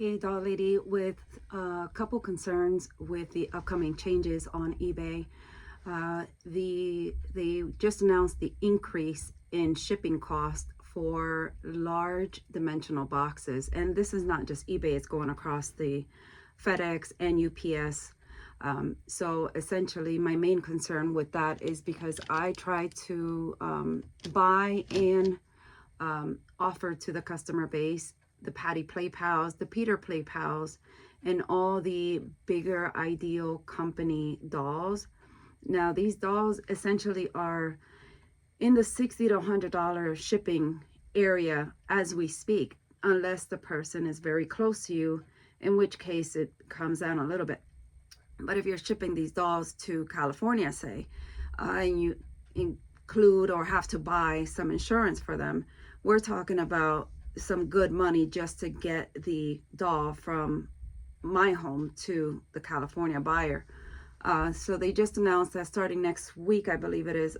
PA Doll Lady with a couple concerns with the upcoming changes on eBay. They just announced the increase in shipping cost for large dimensional boxes, and this is not just eBay, it's going across the FedEx and UPS. So essentially my main concern with that is because I try to buy and offer to the customer base the Patti Play Pals, the Peter Play Pals, and all the bigger Ideal Company dolls. Now these dolls essentially are in the $60 to $100 shipping area as we speak, unless the person is very close to you, in which case it comes down a little bit. But if you're shipping these dolls to California, say, and you include or have to buy some insurance for them, we're talking about some good money just to get the doll from my home to the California buyer. So they just announced that starting next week, I believe it is,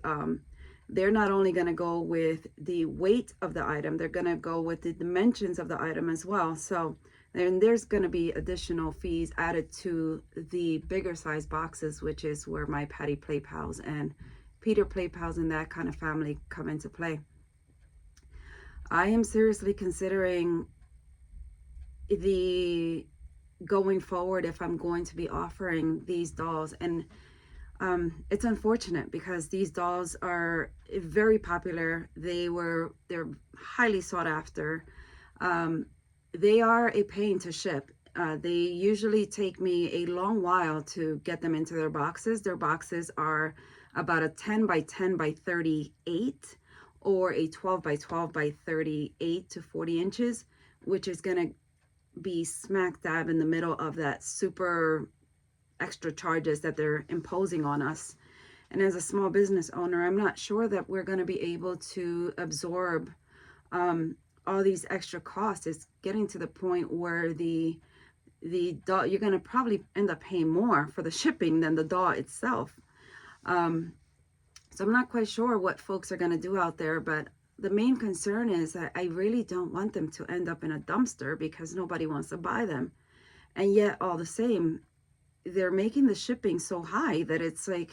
they're not only going to go with the weight of the item, they're going to go with the dimensions of the item as well. So then there's going to be additional fees added to the bigger size boxes, which is where my Patti Play Pals and Peter Play Pals and that kind of family come into play. I am seriously considering the going forward if I'm going to be offering these dolls, and it's unfortunate because these dolls are very popular. They're highly sought after. They are a pain to ship. They usually take me a long while to get them into their boxes. Their boxes are about a 10 by 10 by 38 or a 12 by 12 by 38 to 40 inches, which is going to be smack dab in the middle of that super extra charges that they're imposing on us. And as a small business owner, I'm not sure that we're going to be able to absorb all these extra costs. It's getting to the point where the doll, you're going to probably end up paying more for the shipping than the doll itself. So I'm not quite sure what folks are going to do out there, but the main concern is that I really don't want them to end up in a dumpster because nobody wants to buy them. And yet all the same, they're making the shipping so high that it's like,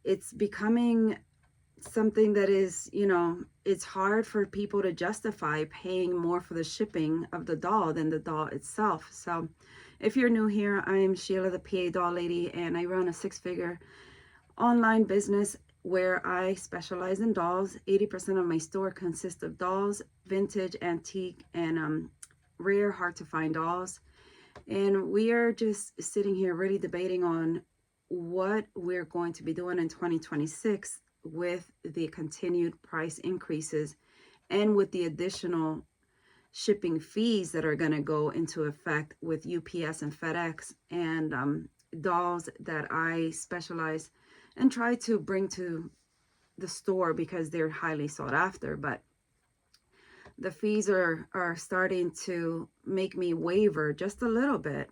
it's becoming something that is, it's hard for people to justify paying more for the shipping of the doll than the doll itself. So if you're new here, I'm Sheila, the PA Doll Lady, and I run a 6-figure online business where I specialize in dolls. 80% of my store consists of dolls, vintage, antique, and rare, hard to find dolls. And we are just sitting here really debating on what we're going to be doing in 2026 with the continued price increases and with the additional shipping fees that are going to go into effect with UPS and FedEx and dolls that I specialize and try to bring to the store because they're highly sought after. But the fees are starting to make me waver just a little bit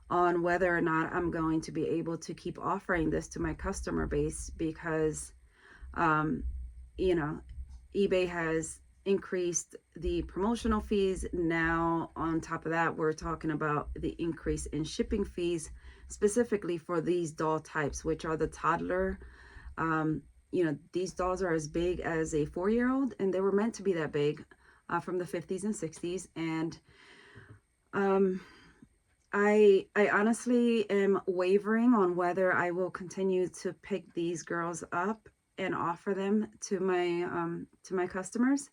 on whether or not I'm going to be able to keep offering this to my customer base because, eBay has increased the promotional fees. Now, on top of that, we're talking about the increase in shipping fees, specifically for these doll types, which are the toddler. These dolls are as big as a 4-year-old, and they were meant to be that big from the 50s and 60s. And I honestly am wavering on whether I will continue to pick these girls up and offer them to my customers.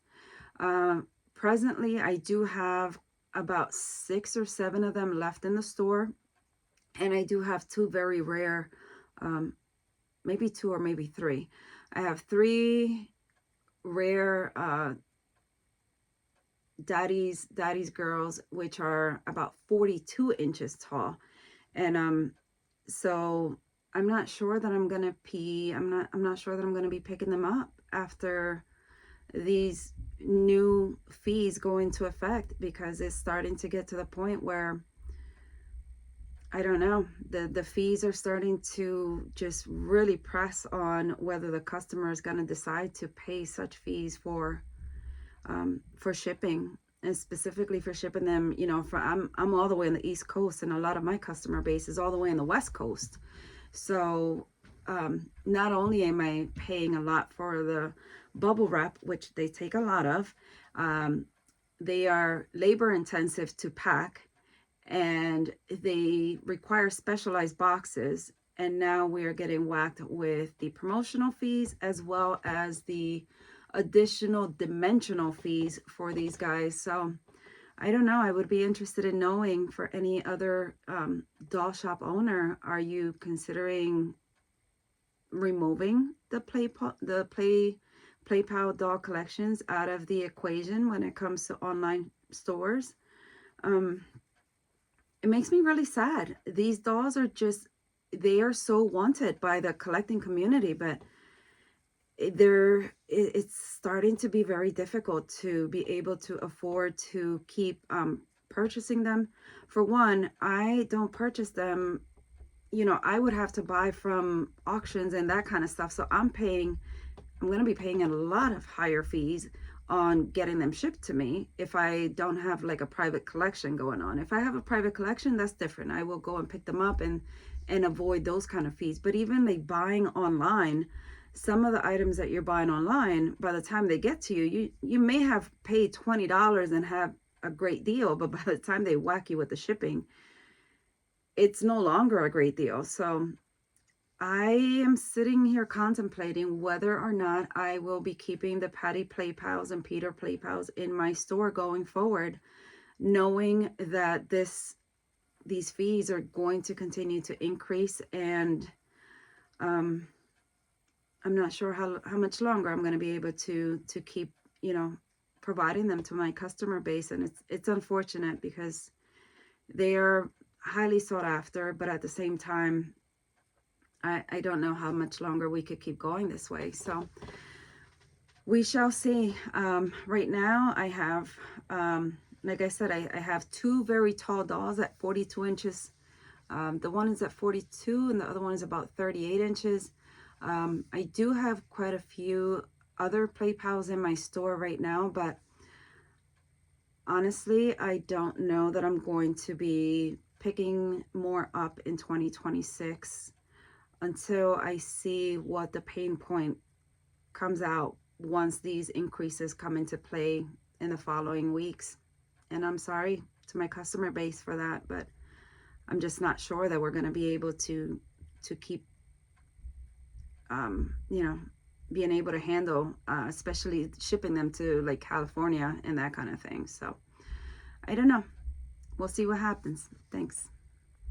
Presently, I do have about 6 or 7 of them left in the store, and I do have 2 very rare, maybe 2 or maybe 3. I have 3 rare daddy's girls, which are about 42 inches tall. And so I'm not sure that I'm gonna I'm not sure that I'm gonna be picking them up after these new fees go into effect, because it's starting to get to the point where I don't know, the fees are starting to just really press on whether the customer is going to decide to pay such fees for shipping. and specifically for shipping them, you know, for I'm all the way on the East Coast, and a lot of my customer base is all the way on the West Coast. So not only am I paying a lot for the bubble wrap, which they take a lot of, um, they are labor intensive to pack, and they require specialized boxes. And now we are getting whacked with the promotional fees as well as the additional dimensional fees for these guys. So I don't know. I would be interested in knowing, for any other doll shop owner, are you considering removing the PlayPal doll collections out of the equation when it comes to online stores? Um, it makes me really sad. These dolls are just, they are so wanted by the collecting community, but it's starting to be very difficult to be able to afford to keep purchasing them. For one, I don't purchase them, you know, I would have to buy from auctions and that kind of stuff. So I'm going to be paying a lot of higher fees on getting them shipped to me if I don't have like a private collection going on. If I have a private collection, that's different. I will go and pick them up and avoid those kind of fees. But even like buying online, some of the items that you're buying online, by the time they get to you, you may have paid $20 and have a great deal, but by the time they whack you with the shipping, it's no longer a great deal. So I am sitting here contemplating whether or not I will be keeping the Patti Play Pals and Peter Play Pals in my store going forward, knowing that these fees are going to continue to increase, and I'm not sure how much longer I'm going to be able to keep, you know, providing them to my customer base. And it's unfortunate because they are highly sought after, but at the same time, I don't know how much longer we could keep going this way. So we shall see. Right now I have, like I said, I have two very tall dolls at 42 inches. The one is at 42 and the other one is about 38 inches. I do have quite a few other play pals in my store right now, but honestly, I don't know that I'm going to be picking more up in 2026 until I see what the pain point comes out once these increases come into play in the following weeks. And I'm sorry to my customer base for that, but I'm just not sure that we're going to be able to keep, you know, being able to handle, especially shipping them to like California and that kind of thing. So I don't know. We'll see what happens. Thanks.